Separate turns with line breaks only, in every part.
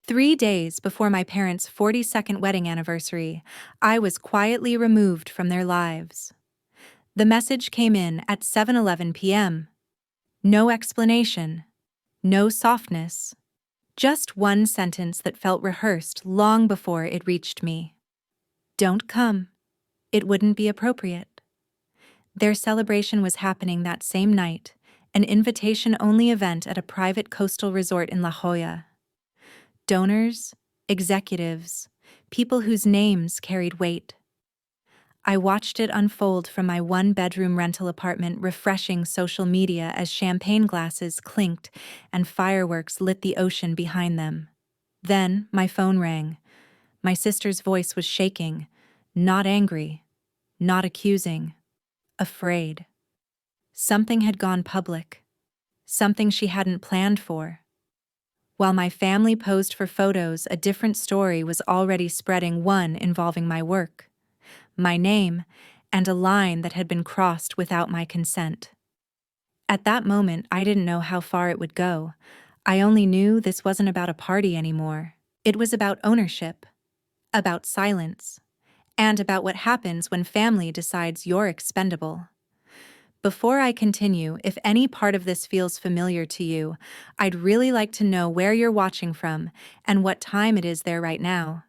3 days before my parents' 42nd wedding anniversary, I was quietly removed from their lives. The message came in at 7:11 p.m. No explanation, no softness, just one sentence that felt rehearsed long before it reached me. Don't come. It wouldn't be appropriate. Their celebration was happening that same night, an invitation-only event at a private coastal resort in La Jolla. Donors, executives, people whose names carried weight. I watched it unfold from my one-bedroom rental apartment, refreshing social media as champagne glasses clinked and fireworks lit the ocean behind them. Then my phone rang. My sister's voice was shaking, not angry, not accusing, afraid. Something had gone public, something she hadn't planned for. While my family posed for photos, a different story was already spreading, one involving my work, my name, and a line that had been crossed without my consent. At that moment, I didn't know how far it would go. I only knew this wasn't about a party anymore. It was about ownership, about silence, and about what happens when family decides you're expendable. Before I continue, if any part of this feels familiar to you, I'd really like to know where you're watching from and what time it is there right now.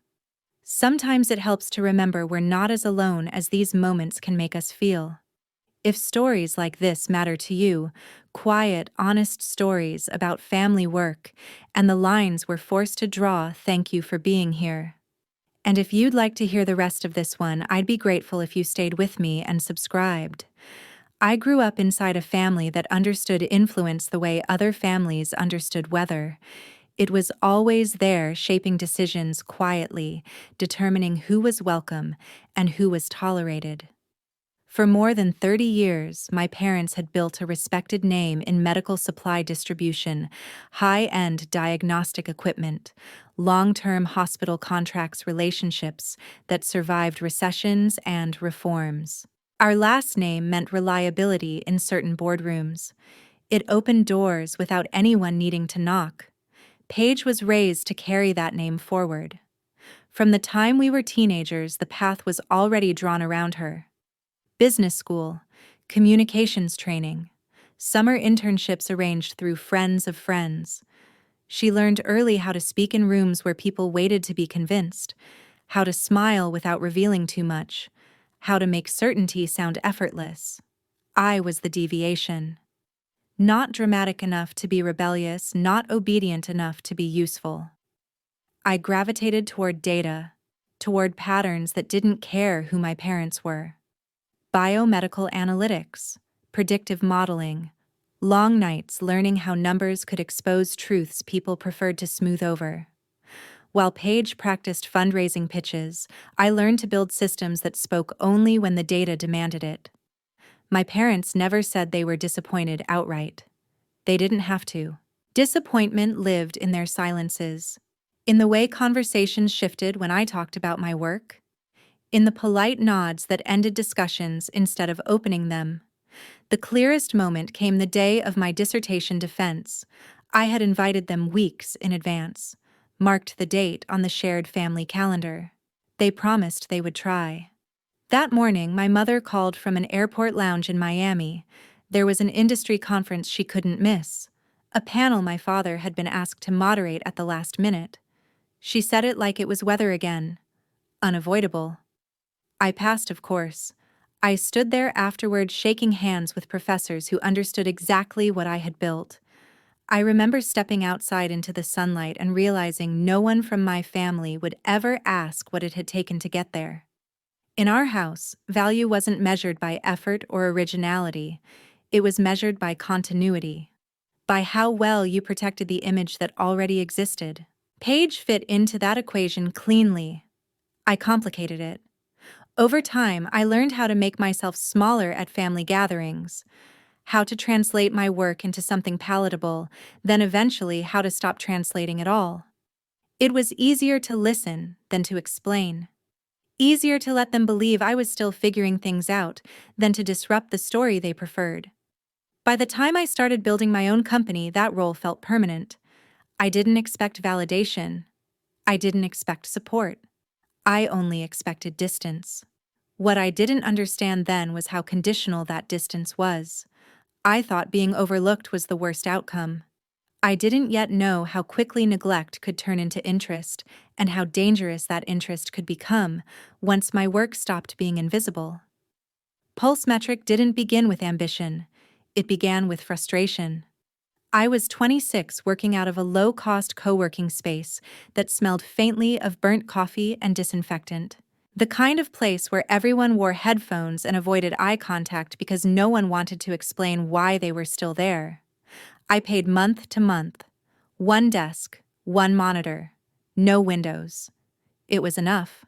Sometimes it helps to remember we're not as alone as these moments can make us feel. If stories like this matter to you, quiet, honest stories about family work and the lines we're forced to draw, thank you for being here. And if you'd like to hear the rest of this one, I'd be grateful if you stayed with me and subscribed. I grew up inside a family that understood influence the way other families understood weather. It was always there, shaping decisions quietly, determining who was welcome and who was tolerated. For more than 30 years, my parents had built a respected name in medical supply distribution, high-end diagnostic equipment, long-term hospital contracts, relationships that survived recessions and reforms. Our last name meant reliability in certain boardrooms. It opened doors without anyone needing to knock. Paige was raised to carry that name forward. From the time we were teenagers, the path was already drawn around her. Business school, communications training, summer internships arranged through friends of friends. She learned early how to speak in rooms where people waited to be convinced, how to smile without revealing too much, how to make certainty sound effortless. I was the deviation. Not dramatic enough to be rebellious, not obedient enough to be useful. I gravitated toward data, toward patterns that didn't care who my parents were. Biomedical analytics, predictive modeling, long nights learning how numbers could expose truths people preferred to smooth over. While Paige practiced fundraising pitches, I learned to build systems that spoke only when the data demanded it. My parents never said they were disappointed outright. They didn't have to. Disappointment lived in their silences, in the way conversations shifted when I talked about my work, in the polite nods that ended discussions instead of opening them. The clearest moment came the day of my dissertation defense. I had invited them weeks in advance, marked the date on the shared family calendar. They promised they would try. That morning, my mother called from an airport lounge in Miami. There was an industry conference she couldn't miss, a panel my father had been asked to moderate at the last minute. She said it like it was weather again. Unavoidable. I passed, of course. I stood there afterward shaking hands with professors who understood exactly what I had built. I remember stepping outside into the sunlight and realizing no one from my family would ever ask what it had taken to get there. In our house, value wasn't measured by effort or originality. It was measured by continuity, by how well you protected the image that already existed. Paige fit into that equation cleanly. I complicated it. Over time, I learned how to make myself smaller at family gatherings, how to translate my work into something palatable, then eventually how to stop translating at all. It was easier to listen than to explain. Easier to let them believe I was still figuring things out than to disrupt the story they preferred. By the time I started building my own company, that role felt permanent. I didn't expect validation. I didn't expect support. I only expected distance. What I didn't understand then was how conditional that distance was. I thought being overlooked was the worst outcome. I didn't yet know how quickly neglect could turn into interest and how dangerous that interest could become once my work stopped being invisible. Pulse Metric didn't begin with ambition. It began with frustration. I was 26 working out of a low-cost co-working space that smelled faintly of burnt coffee and disinfectant. The kind of place where everyone wore headphones and avoided eye contact because no one wanted to explain why they were still there. I paid month to month. One desk, one monitor, no windows. It was enough.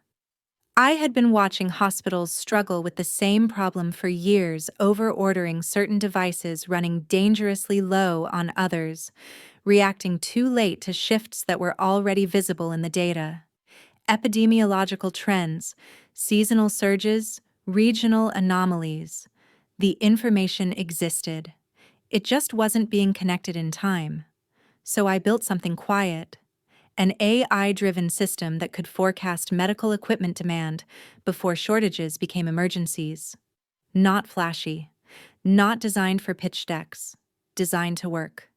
I had been watching hospitals struggle with the same problem for years, over-ordering certain devices, running dangerously low on others, reacting too late to shifts that were already visible in the data. Epidemiological trends, seasonal surges, regional anomalies. The information existed. It just wasn't being connected in time. So I built something quiet. An AI-driven system that could forecast medical equipment demand before shortages became emergencies. Not flashy. Not designed for pitch decks. Designed to work.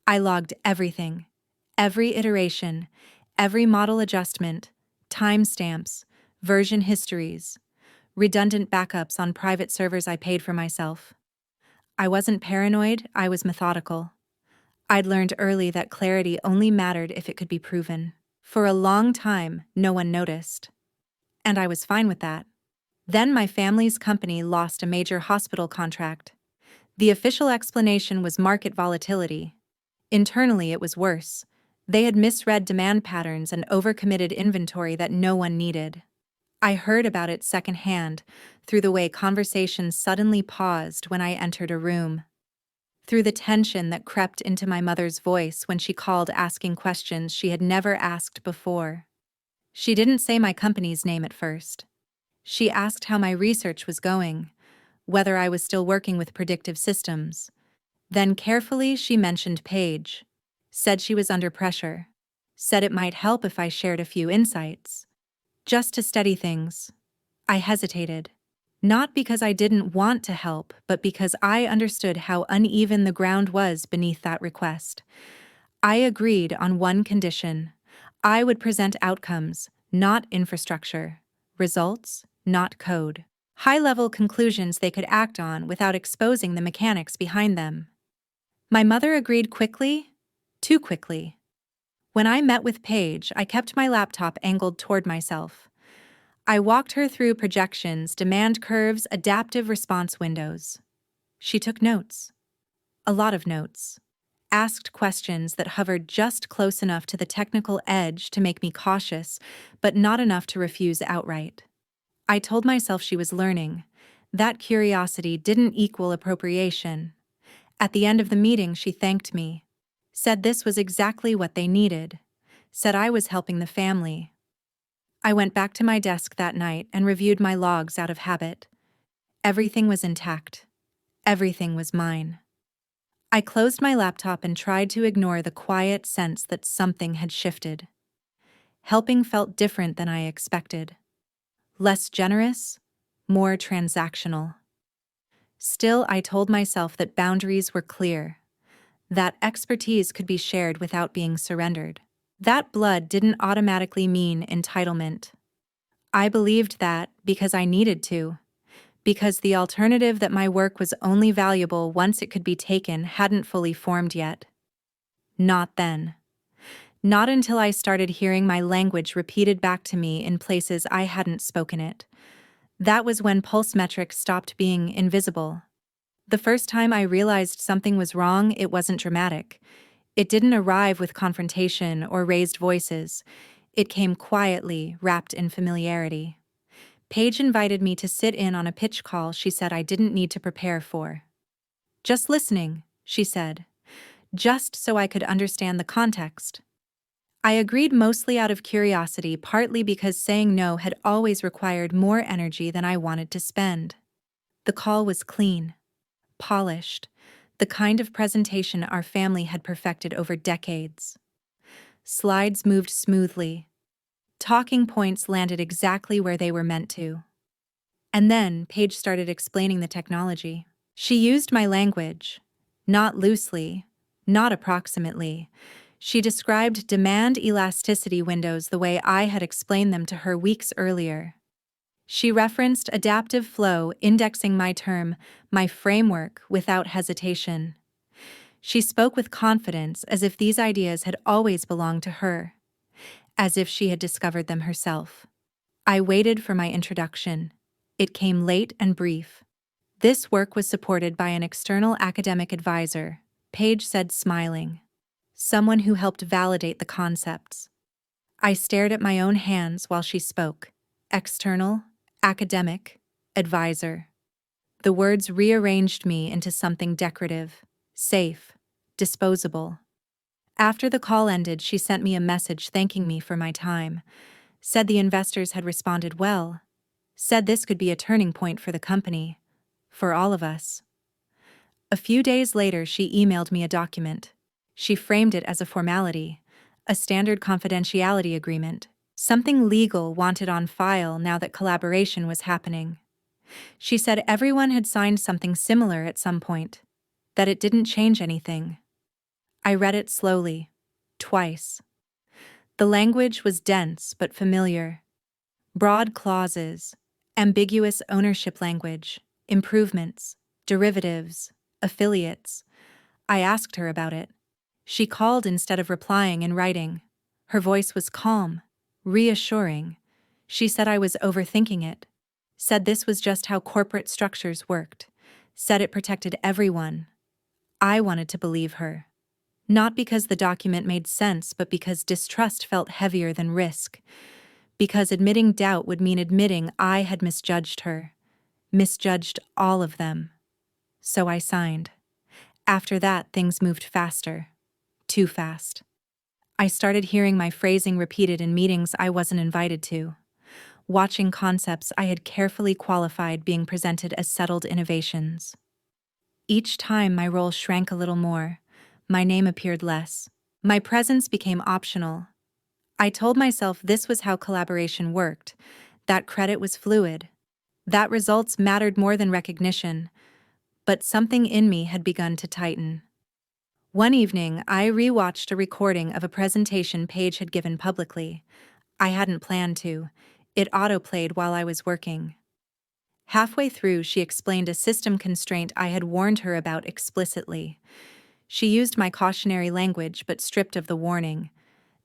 I logged everything. Every iteration. Every model adjustment. Timestamps. Version histories. Redundant backups on private servers I paid for myself. I wasn't paranoid, I was methodical. I'd learned early that clarity only mattered if it could be proven. For a long time, no one noticed. And I was fine with that. Then my family's company lost a major hospital contract. The official explanation was market volatility. Internally, it was worse. They had misread demand patterns and overcommitted inventory that no one needed. I heard about it secondhand, through the way conversations suddenly paused when I entered a room. Through the tension that crept into my mother's voice when she called asking questions she had never asked before. She didn't say my company's name at first. She asked how my research was going, whether I was still working with predictive systems. Then carefully she mentioned Paige, said she was under pressure, said it might help if I shared a few insights. Just to steady things. I hesitated. Not because I didn't want to help, but because I understood how uneven the ground was beneath that request. I agreed on one condition. I would present outcomes, not infrastructure. Results, not code. High-level conclusions they could act on without exposing the mechanics behind them. My mother agreed quickly, too quickly. When I met with Paige, I kept my laptop angled toward myself. I walked her through projections, demand curves, adaptive response windows. She took notes. A lot of notes. Asked questions that hovered just close enough to the technical edge to make me cautious, but not enough to refuse outright. I told myself she was learning. That curiosity didn't equal appropriation. At the end of the meeting, she thanked me. Said this was exactly what they needed. Said I was helping the family. I went back to my desk that night and reviewed my logs out of habit. Everything was intact. Everything was mine. I closed my laptop and tried to ignore the quiet sense that something had shifted. Helping felt different than I expected. Less generous, more transactional. Still, I told myself that boundaries were clear, that expertise could be shared without being surrendered. That blood didn't automatically mean entitlement. I believed that because I needed to, because the alternative that my work was only valuable once it could be taken hadn't fully formed yet. Not then. Not until I started hearing my language repeated back to me in places I hadn't spoken it. That was when pulse metrics stopped being invisible. The first time I realized something was wrong, it wasn't dramatic. It didn't arrive with confrontation or raised voices. It came quietly, wrapped in familiarity. Paige invited me to sit in on a pitch call she said I didn't need to prepare for. Just listening, she said. Just so I could understand the context. I agreed mostly out of curiosity, partly because saying no had always required more energy than I wanted to spend. The call was clean, polished, the kind of presentation our family had perfected over decades. Slides moved smoothly. Talking points landed exactly where they were meant to. And then Paige started explaining the technology. She used my language, not loosely, not approximately. She described demand elasticity windows the way I had explained them to her weeks earlier. She referenced adaptive flow, indexing my term, my framework, without hesitation. She spoke with confidence, as if these ideas had always belonged to her, as if she had discovered them herself. I waited for my introduction. It came late and brief. This work was supported by an external academic advisor, Paige said, smiling. Someone who helped validate the concepts. I stared at my own hands while she spoke. External, academic, advisor. The words rearranged me into something decorative, safe, disposable. After the call ended, she sent me a message thanking me for my time, said the investors had responded well, said this could be a turning point for the company, for all of us. A few days later, she emailed me a document. She framed it as a formality, a standard confidentiality agreement, something legal wanted on file now that collaboration was happening. She said everyone had signed something similar at some point, that it didn't change anything. I read it slowly, twice. The language was dense but familiar. Broad clauses, ambiguous ownership language, improvements, derivatives, affiliates. I asked her about it. She called instead of replying in writing. Her voice was calm, reassuring. She said I was overthinking it. Said this was just how corporate structures worked. Said it protected everyone. I wanted to believe her. Not because the document made sense, but because distrust felt heavier than risk. Because admitting doubt would mean admitting I had misjudged her. Misjudged all of them. So I signed. After that, things moved faster. Too fast. I started hearing my phrasing repeated in meetings I wasn't invited to. Watching concepts I had carefully qualified being presented as settled innovations. Each time my role shrank a little more, my name appeared less. My presence became optional. I told myself this was how collaboration worked, that credit was fluid, that results mattered more than recognition, but something in me had begun to tighten. One evening, I rewatched a recording of a presentation Paige had given publicly. I hadn't planned to. It autoplayed while I was working. Halfway through, she explained a system constraint I had warned her about explicitly. She used my cautionary language but stripped of the warning.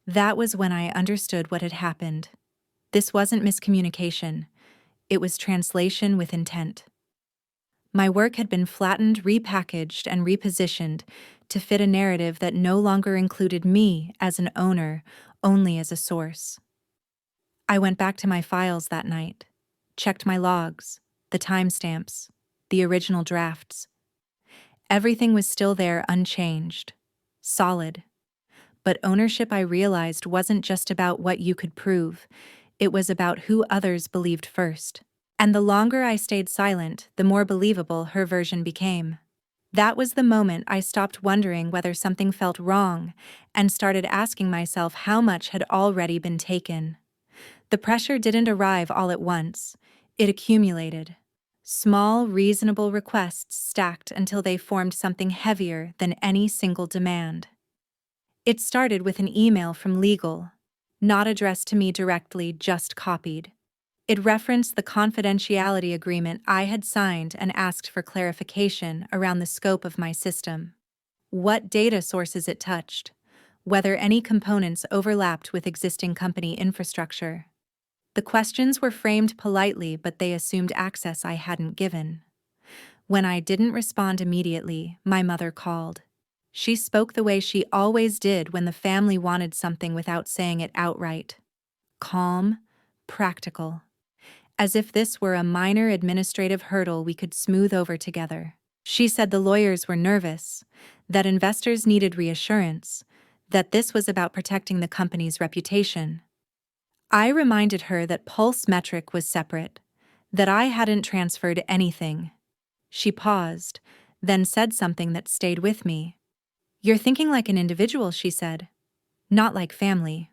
That was when I understood what had happened. This wasn't miscommunication. It was translation with intent. My work had been flattened, repackaged, and repositioned to fit a narrative that no longer included me as an owner, only as a source. I went back to my files that night, checked my logs, the timestamps, the original drafts. Everything was still there, unchanged, solid. But ownership, I realized, wasn't just about what you could prove. It was about who others believed first. And the longer I stayed silent, the more believable her version became. That was the moment I stopped wondering whether something felt wrong and started asking myself how much had already been taken. The pressure didn't arrive all at once. It accumulated. Small, reasonable requests stacked until they formed something heavier than any single demand. It started with an email from legal, not addressed to me directly, just copied. It referenced the confidentiality agreement I had signed and asked for clarification around the scope of my system. What data sources it touched, whether any components overlapped with existing company infrastructure. The questions were framed politely, but they assumed access I hadn't given. When I didn't respond immediately, my mother called. She spoke the way she always did when the family wanted something without saying it outright. Calm, practical. As if this were a minor administrative hurdle we could smooth over together. She said the lawyers were nervous, that investors needed reassurance, that this was about protecting the company's reputation. I reminded her that Pulse Metric was separate, that I hadn't transferred anything. She paused, then said something that stayed with me. "You're thinking like an individual," she said. Not like family.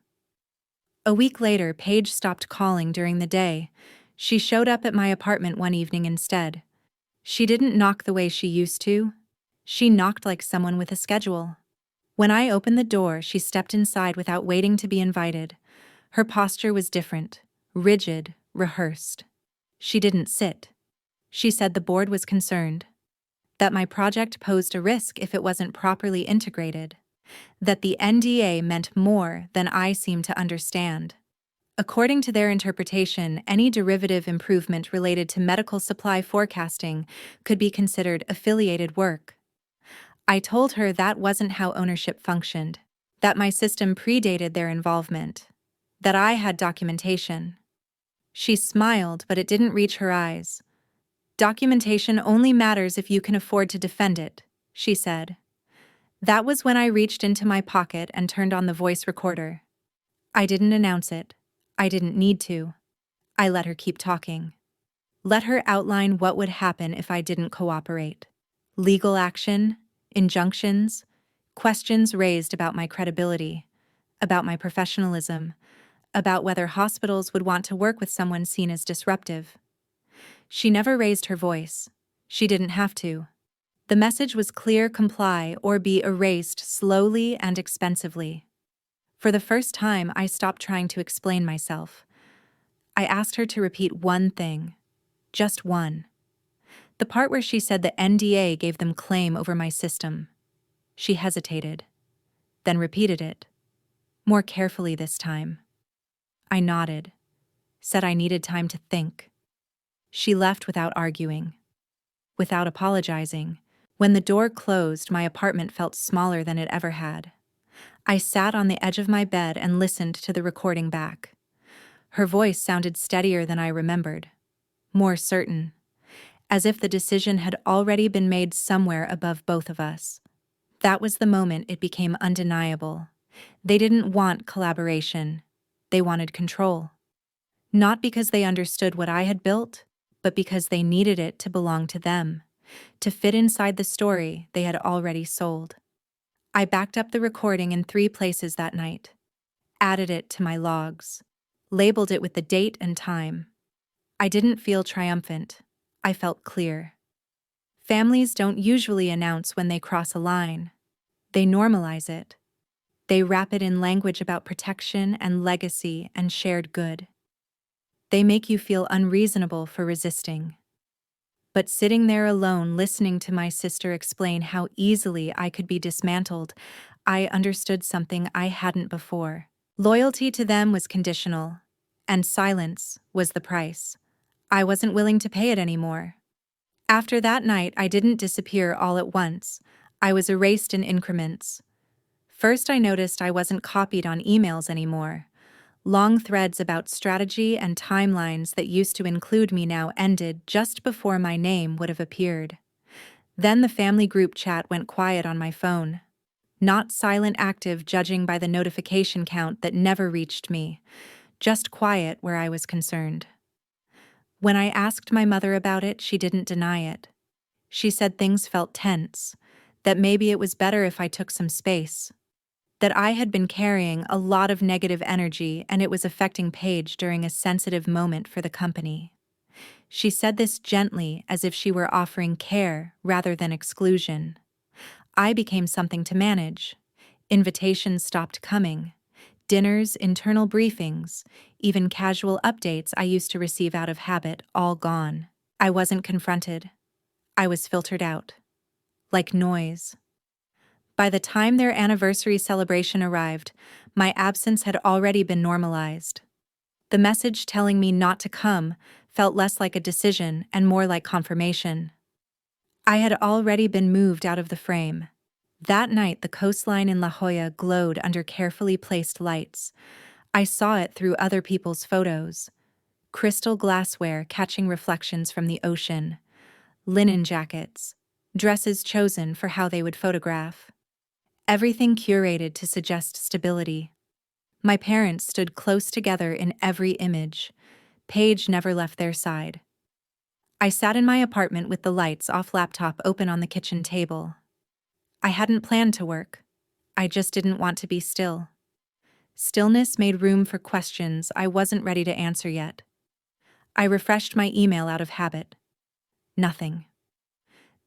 A week later, Paige stopped calling during the day. She showed up at my apartment one evening instead. She didn't knock the way she used to. She knocked like someone with a schedule. When I opened the door, she stepped inside without waiting to be invited. Her posture was different, rigid, rehearsed. She didn't sit. She said the board was concerned, that my project posed a risk if it wasn't properly integrated, that the NDA meant more than I seemed to understand. According to their interpretation, any derivative improvement related to medical supply forecasting could be considered affiliated work. I told her that wasn't how ownership functioned, that my system predated their involvement, that I had documentation. She smiled, but it didn't reach her eyes. Documentation only matters if you can afford to defend it, she said. That was when I reached into my pocket and turned on the voice recorder. I didn't announce it. I didn't need to. I let her keep talking. Let her outline what would happen if I didn't cooperate. Legal action, injunctions, questions raised about my credibility, about my professionalism, about whether hospitals would want to work with someone seen as disruptive. She never raised her voice. She didn't have to. The message was clear: comply or be erased slowly and expensively. For the first time, I stopped trying to explain myself. I asked her to repeat one thing. Just one. The part where she said the NDA gave them claim over my system. She hesitated, then repeated it, more carefully this time. I nodded, said I needed time to think. She left without arguing, without apologizing. When the door closed, my apartment felt smaller than it ever had. I sat on the edge of my bed and listened to the recording back. Her voice sounded steadier than I remembered, more certain, as if the decision had already been made somewhere above both of us. That was the moment it became undeniable. They didn't want collaboration. They wanted control. Not because they understood what I had built, but because they needed it to belong to them, to fit inside the story they had already sold. I backed up the recording in 3 places that night, added it to my logs, labeled it with the date and time. I didn't feel triumphant. I felt clear. Families don't usually announce when they cross a line. They normalize it. They wrap it in language about protection and legacy and shared good. They make you feel unreasonable for resisting. But sitting there alone, listening to my sister explain how easily I could be dismantled, I understood something I hadn't before. Loyalty to them was conditional, and silence was the price. I wasn't willing to pay it anymore. After that night, I didn't disappear all at once. I was erased in increments. First, I noticed I wasn't copied on emails anymore. Long threads about strategy and timelines that used to include me now ended just before my name would have appeared. Then the family group chat went quiet on my phone. Not silent active, judging by the notification count that never reached me. Just quiet where I was concerned. When I asked my mother about it, she didn't deny it. She said things felt tense, that maybe it was better if I took some space, that I had been carrying a lot of negative energy and it was affecting Paige during a sensitive moment for the company. She said this gently, as if she were offering care rather than exclusion. I became something to manage. Invitations stopped coming. Dinners, internal briefings, even casual updates I used to receive out of habit, all gone. I wasn't confronted. I was filtered out. Like noise. By the time their anniversary celebration arrived, my absence had already been normalized. The message telling me not to come felt less like a decision and more like confirmation. I had already been moved out of the frame. That night, the coastline in La Jolla glowed under carefully placed lights. I saw it through other people's photos. Crystal glassware catching reflections from the ocean. Linen jackets. Dresses chosen for how they would photograph. Everything curated to suggest stability. My parents stood close together in every image. Paige never left their side. I sat in my apartment with the lights off, laptop open on the kitchen table. I hadn't planned to work. I just didn't want to be still. Stillness made room for questions I wasn't ready to answer yet. I refreshed my email out of habit. Nothing.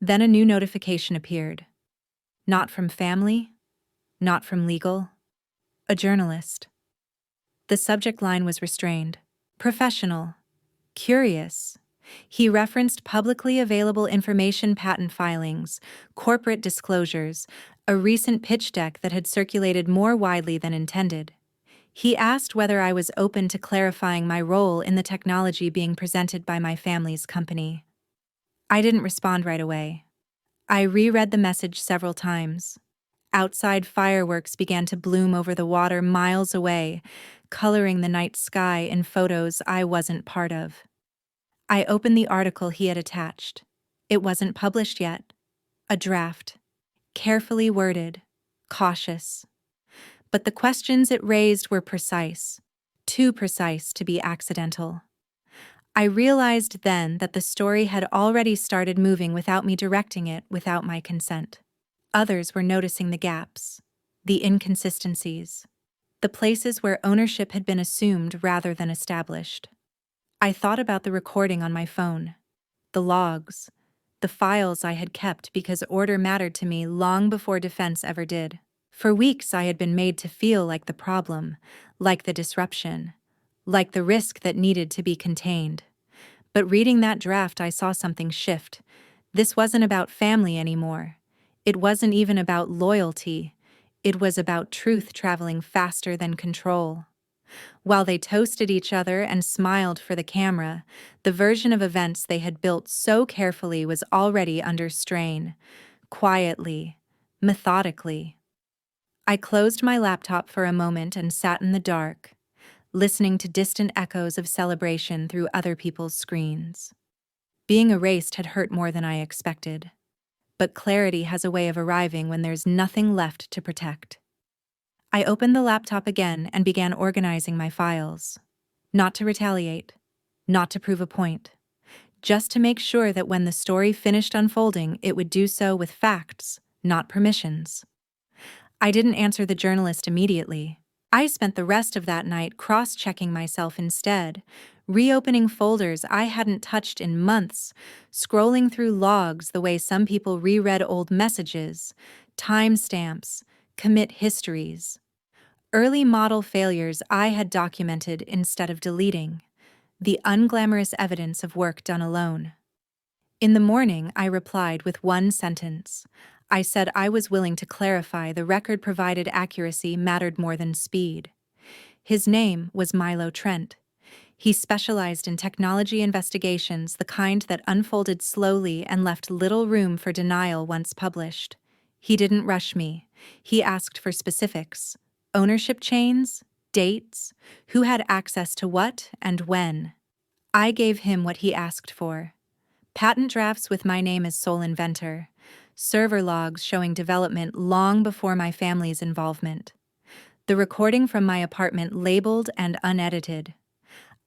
Then a new notification appeared. Not from family, not from legal, a journalist. The subject line was restrained. Professional. Curious. He referenced publicly available information, patent filings, corporate disclosures, a recent pitch deck that had circulated more widely than intended. He asked whether I was open to clarifying my role in the technology being presented by my family's company. I didn't respond right away. I reread the message several times. Outside fireworks began to bloom over the water miles away, coloring the night sky in photos I wasn't part of. I opened the article he had attached. It wasn't published yet. A draft. Carefully worded. Cautious. But the questions it raised were precise. Too precise to be accidental. I realized then that the story had already started moving without me directing it, without my consent. Others were noticing the gaps, the inconsistencies, the places where ownership had been assumed rather than established. I thought about the recording on my phone, the logs, the files I had kept because order mattered to me long before defense ever did. For weeks I had been made to feel like the problem, like the disruption, like the risk that needed to be contained. But reading that draft, I saw something shift. This wasn't about family anymore. It wasn't even about loyalty. It was about truth traveling faster than control. While they toasted each other and smiled for the camera, the version of events they had built so carefully was already under strain. Quietly, methodically. I closed my laptop for a moment and sat in the dark, listening to distant echoes of celebration through other people's screens. Being erased had hurt more than I expected. But clarity has a way of arriving when there's nothing left to protect. I opened the laptop again and began organizing my files. Not to retaliate, not to prove a point, just to make sure that when the story finished unfolding, it would do so with facts, not permissions. I didn't answer the journalist immediately. I spent the rest of that night cross-checking myself instead, reopening folders I hadn't touched in months, scrolling through logs the way some people reread old messages, timestamps, commit histories. Early model failures I had documented instead of deleting, the unglamorous evidence of work done alone. In the morning, I replied with one sentence. I said I was willing to clarify the record-provided accuracy mattered more than speed. His name was Milo Trent. He specialized in technology investigations, the kind that unfolded slowly and left little room for denial once published. He didn't rush me. He asked for specifics. Ownership chains, dates, who had access to what and when. I gave him what he asked for. Patent drafts with my name as sole inventor. Server logs showing development long before my family's involvement. The recording from my apartment labeled and unedited.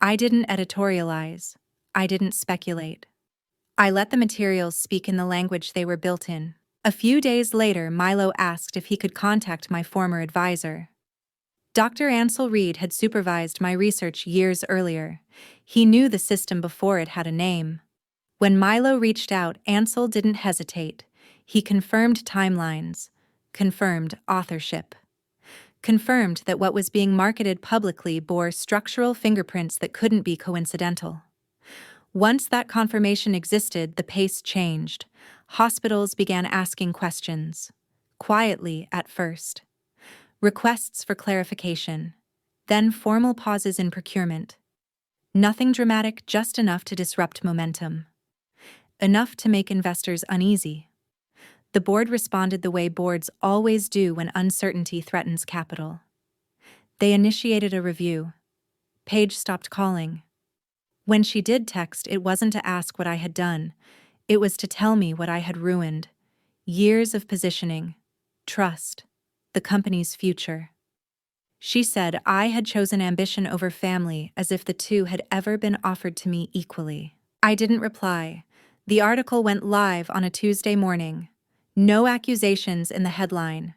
I didn't editorialize. I didn't speculate. I let the materials speak in the language they were built in. A few days later, Milo asked if he could contact my former advisor. Dr. Ansel Reed had supervised my research years earlier. He knew the system before it had a name. When Milo reached out, Ansel didn't hesitate. He confirmed timelines, confirmed authorship, confirmed that what was being marketed publicly bore structural fingerprints that couldn't be coincidental. Once that confirmation existed, the pace changed. Hospitals began asking questions, quietly at first. Requests for clarification, then formal pauses in procurement. Nothing dramatic, just enough to disrupt momentum. Enough to make investors uneasy. The board responded the way boards always do when uncertainty threatens capital. They initiated a review. Paige stopped calling. When she did text, it wasn't to ask what I had done. It was to tell me what I had ruined. Years of positioning, trust, the company's future. She said I had chosen ambition over family, as if the two had ever been offered to me equally. I didn't reply. The article went live on a Tuesday morning. No accusations in the headline.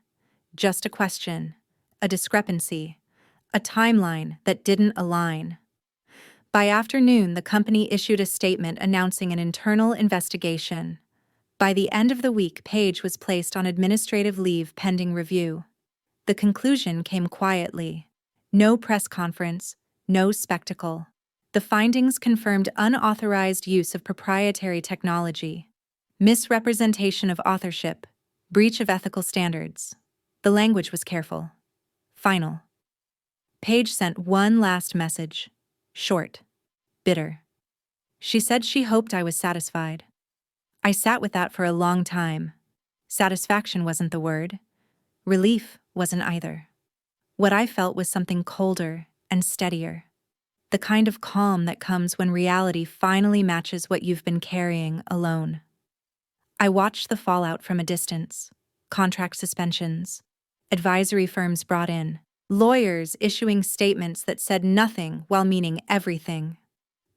Just a question, a discrepancy, a timeline that didn't align. By afternoon, the company issued a statement announcing an internal investigation. By the end of the week, Paige was placed on administrative leave pending review. The conclusion came quietly. No press conference, no spectacle. The findings confirmed unauthorized use of proprietary technology, misrepresentation of authorship, breach of ethical standards. The language was careful. Final. Paige sent one last message. Short. Bitter. She said she hoped I was satisfied. I sat with that for a long time. Satisfaction wasn't the word. Relief wasn't either. What I felt was something colder and steadier. The kind of calm that comes when reality finally matches what you've been carrying alone. I watched the fallout from a distance. Contract suspensions, advisory firms brought in, lawyers issuing statements that said nothing while meaning everything.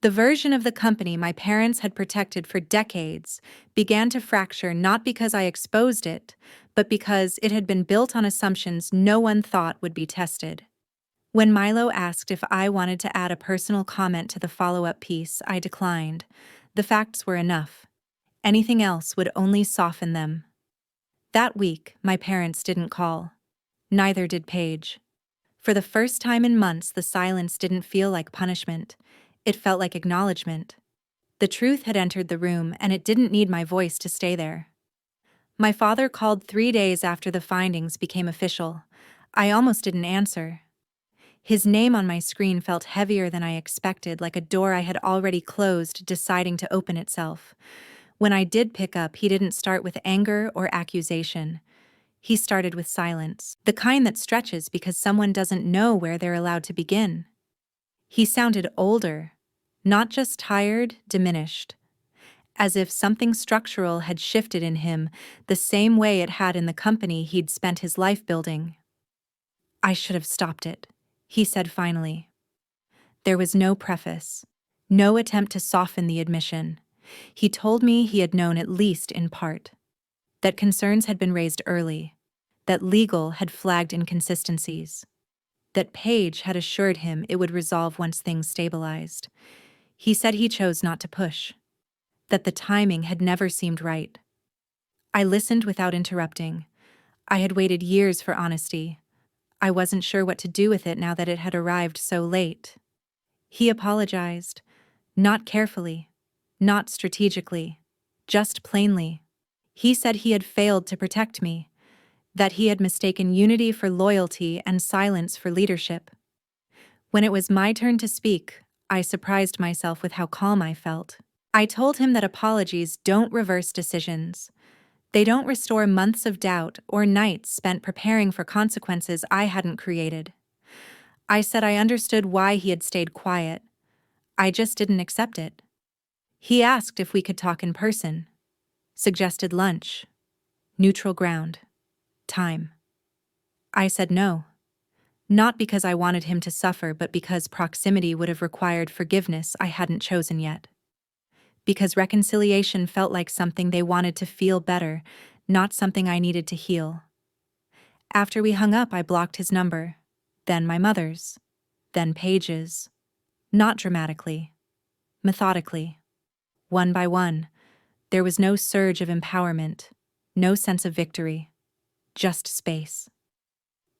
The version of the company my parents had protected for decades began to fracture not because I exposed it, but because it had been built on assumptions no one thought would be tested. When Milo asked if I wanted to add a personal comment to the follow-up piece, I declined. The facts were enough. Anything else would only soften them. That week, my parents didn't call. Neither did Paige. For the first time in months, the silence didn't feel like punishment. It felt like acknowledgement. The truth had entered the room, and it didn't need my voice to stay there. My father called 3 days after the findings became official. I almost didn't answer. His name on my screen felt heavier than I expected, like a door I had already closed, deciding to open itself. When I did pick up, he didn't start with anger or accusation. He started with silence, the kind that stretches because someone doesn't know where they're allowed to begin. He sounded older, not just tired, diminished, as if something structural had shifted in him the same way it had in the company he'd spent his life building. "I should have stopped it," he said finally. There was no preface, no attempt to soften the admission. He told me he had known at least in part, that concerns had been raised early, that legal had flagged inconsistencies, that Paige had assured him it would resolve once things stabilized. He said he chose not to push, that the timing had never seemed right. I listened without interrupting. I had waited years for honesty. I wasn't sure what to do with it now that it had arrived so late. He apologized, not carefully, not strategically, just plainly. He said he had failed to protect me, that he had mistaken unity for loyalty and silence for leadership. When it was my turn to speak, I surprised myself with how calm I felt. I told him that apologies don't reverse decisions. They don't restore months of doubt or nights spent preparing for consequences I hadn't created. I said I understood why he had stayed quiet. I just didn't accept it. He asked if we could talk in person, suggested lunch, neutral ground, time. I said no. Not because I wanted him to suffer, but because proximity would have required forgiveness I hadn't chosen yet. Because reconciliation felt like something they wanted to feel better, not something I needed to heal. After we hung up, I blocked his number, then my mother's, then Paige's. Not dramatically, methodically. One by one, there was no surge of empowerment, no sense of victory, just space.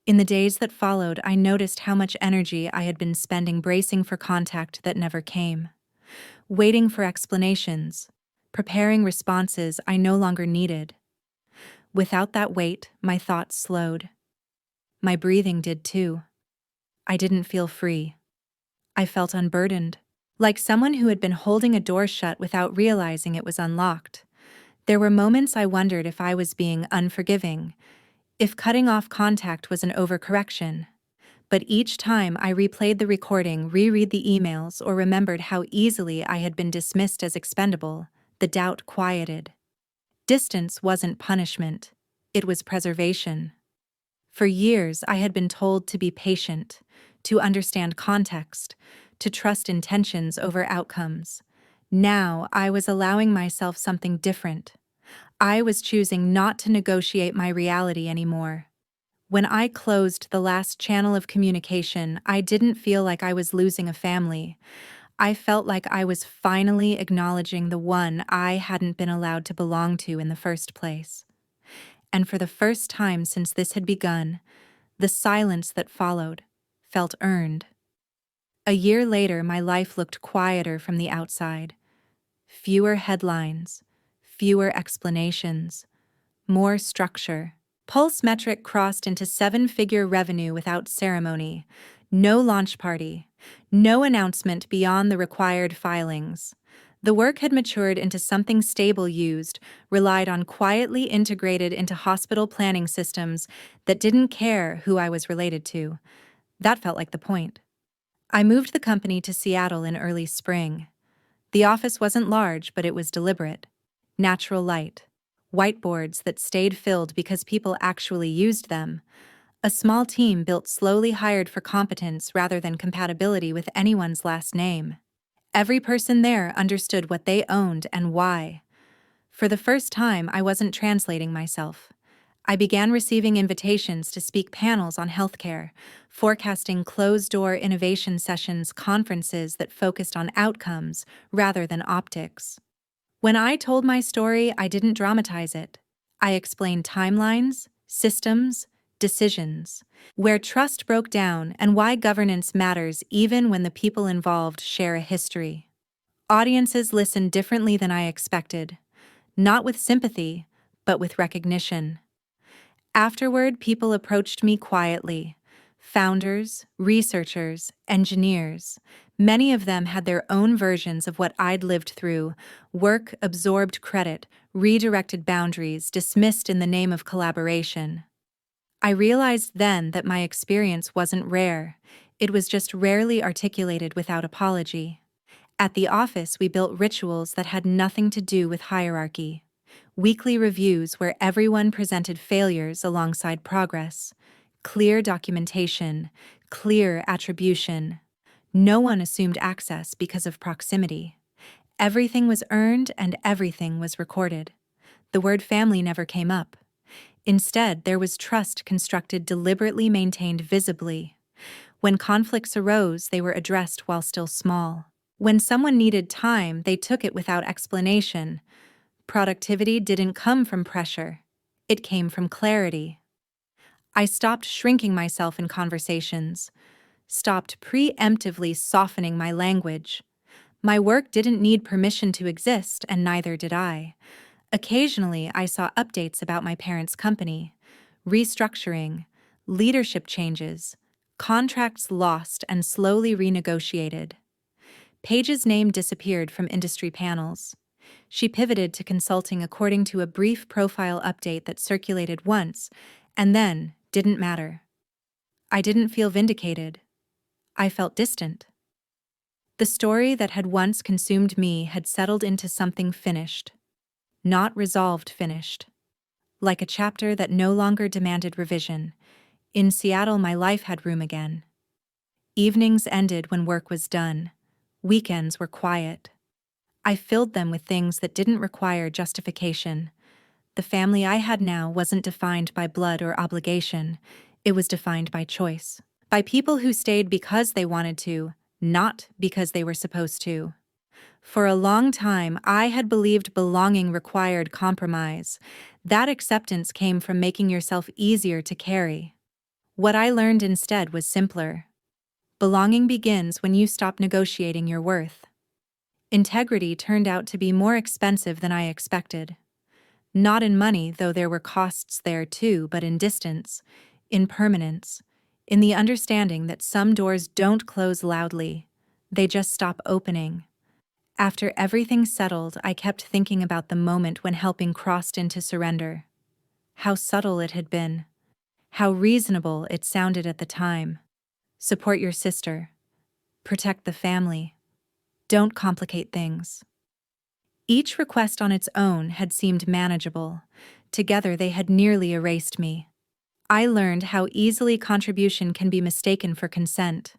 In the days that followed, I noticed how much energy I had been spending bracing for contact that never came, waiting for explanations, preparing responses I no longer needed. Without that weight, my thoughts slowed. My breathing did too. I didn't feel free. I felt unburdened, like someone who had been holding a door shut without realizing it was unlocked. There were moments I wondered if I was being unforgiving, if cutting off contact was an overcorrection. But each time I replayed the recording, reread the emails, or remembered how easily I had been dismissed as expendable, the doubt quieted. Distance wasn't punishment, it was preservation. For years I had been told to be patient, to understand context, to trust intentions over outcomes. Now I was allowing myself something different. I was choosing not to negotiate my reality anymore. When I closed the last channel of communication, I didn't feel like I was losing a family. I felt like I was finally acknowledging the one I hadn't been allowed to belong to in the first place. And for the first time since this had begun, the silence that followed felt earned. A year later, my life looked quieter from the outside. Fewer headlines, fewer explanations, more structure. Pulse metric crossed into seven-figure revenue without ceremony. No launch party. No announcement beyond the required filings. The work had matured into something stable used, relied on, quietly integrated into hospital planning systems that didn't care who I was related to. That felt like the point. I moved the company to Seattle in early spring. The office wasn't large, but it was deliberate. Natural light. Whiteboards that stayed filled because people actually used them. A small team built slowly, hired for competence rather than compatibility with anyone's last name. Every person there understood what they owned and why. For the first time, I wasn't translating myself. I began receiving invitations to speak panels on healthcare, forecasting closed-door innovation sessions, conferences that focused on outcomes rather than optics. When I told my story, I didn't dramatize it. I explained timelines, systems, decisions, where trust broke down and why governance matters even when the people involved share a history. Audiences listened differently than I expected, not with sympathy, but with recognition. Afterward, people approached me quietly. Founders, researchers, engineers. Many of them had their own versions of what I'd lived through. Work absorbed credit, redirected boundaries, dismissed in the name of collaboration. I realized then that my experience wasn't rare. It was just rarely articulated without apology. At the office, we built rituals that had nothing to do with hierarchy. Weekly reviews where everyone presented failures alongside progress. Clear documentation, clear attribution. No one assumed access because of proximity. Everything was earned and everything was recorded. The word family never came up. Instead, there was trust constructed deliberately, maintained visibly. When conflicts arose, they were addressed while still small. When someone needed time, they took it without explanation. Productivity didn't come from pressure. It came from clarity. I stopped shrinking myself in conversations, stopped preemptively softening my language. My work didn't need permission to exist, and neither did I. Occasionally, I saw updates about my parents' company, restructuring, leadership changes, contracts lost and slowly renegotiated. Paige's name disappeared from industry panels. She pivoted to consulting according to a brief profile update that circulated once, and then didn't matter. I didn't feel vindicated. I felt distant. The story that had once consumed me had settled into something finished. Not resolved, finished. Like a chapter that no longer demanded revision. In Seattle, my life had room again. Evenings ended when work was done. Weekends were quiet. I filled them with things that didn't require justification. The family I had now wasn't defined by blood or obligation. It was defined by choice. By people who stayed because they wanted to, not because they were supposed to. For a long time, I had believed belonging required compromise. That acceptance came from making yourself easier to carry. What I learned instead was simpler. Belonging begins when you stop negotiating your worth. Integrity turned out to be more expensive than I expected. Not in money, though there were costs there too, but in distance, in permanence, in the understanding that some doors don't close loudly. They just stop opening. After everything settled, I kept thinking about the moment when helping crossed into surrender. How subtle it had been. How reasonable it sounded at the time. Support your sister. Protect the family. Don't complicate things. Each request on its own had seemed manageable. Together they had nearly erased me. I learned how easily contribution can be mistaken for consent.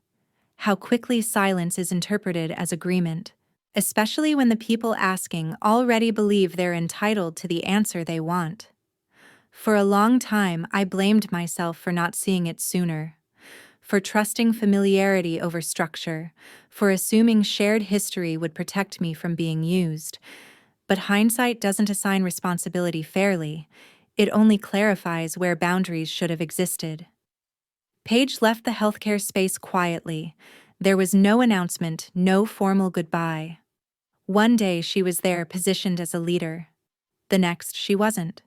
How quickly silence is interpreted as agreement, especially when the people asking already believe they're entitled to the answer they want. For a long time, I blamed myself for not seeing it sooner, for trusting familiarity over structure, for assuming shared history would protect me from being used. But hindsight doesn't assign responsibility fairly, it only clarifies where boundaries should have existed. Paige left the healthcare space quietly. There was no announcement, no formal goodbye. One day she was there positioned as a leader. The next she wasn't.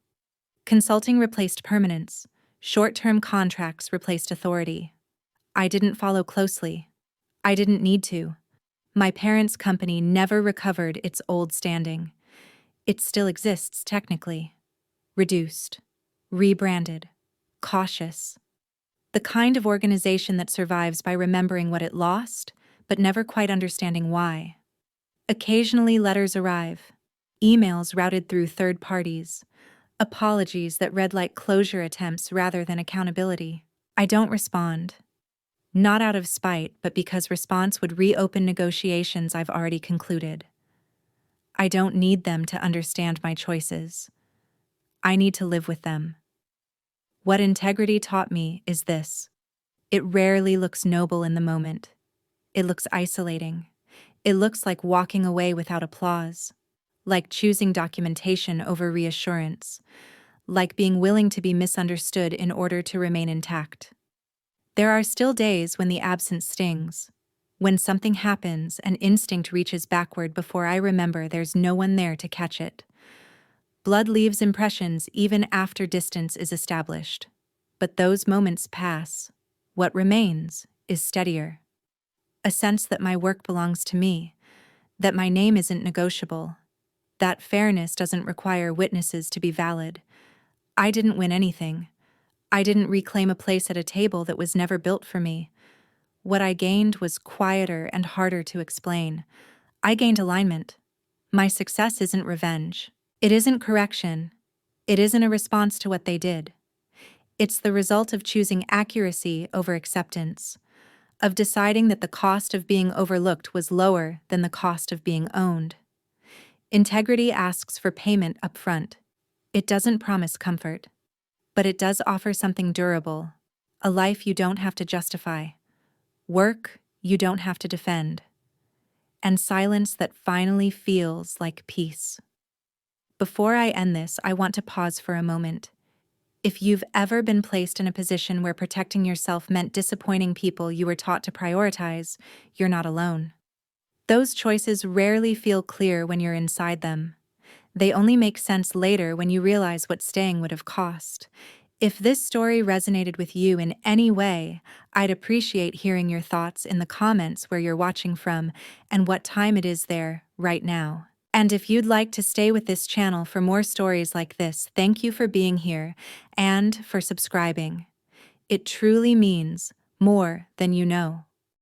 Consulting replaced permanence. Short-term contracts replaced authority. I didn't follow closely. I didn't need to. My parents' company never recovered its old standing. It still exists technically. Reduced. Rebranded. Cautious. The kind of organization that survives by remembering what it lost, but never quite understanding why. Occasionally letters arrive. Emails routed through third parties. Apologies that read like closure attempts rather than accountability. I don't respond. Not out of spite, but because response would reopen negotiations I've already concluded. I don't need them to understand my choices. I need to live with them. What integrity taught me is this. It rarely looks noble in the moment. It looks isolating. It looks like walking away without applause, like choosing documentation over reassurance, like being willing to be misunderstood in order to remain intact. There are still days when the absence stings, when something happens and instinct reaches backward before I remember there's no one there to catch it. Blood leaves impressions even after distance is established. But those moments pass. What remains is steadier. A sense that my work belongs to me, that my name isn't negotiable, that fairness doesn't require witnesses to be valid. I didn't win anything. I didn't reclaim a place at a table that was never built for me. What I gained was quieter and harder to explain. I gained alignment. My success isn't revenge. It isn't correction. It isn't a response to what they did. It's the result of choosing accuracy over acceptance, of deciding that the cost of being overlooked was lower than the cost of being owned. Integrity asks for payment up front. It doesn't promise comfort, but it does offer something durable, a life you don't have to justify, work you don't have to defend, and silence that finally feels like peace. Before I end this, I want to pause for a moment. If you've ever been placed in a position where protecting yourself meant disappointing people you were taught to prioritize, you're not alone. Those choices rarely feel clear when you're inside them. They only make sense later when you realize what staying would have cost. If this story resonated with you in any way, I'd appreciate hearing your thoughts in the comments where you're watching from and what time it is there right now. And if you'd like to stay with this channel for more stories like this, thank you for being here and for subscribing. It truly means more than you know.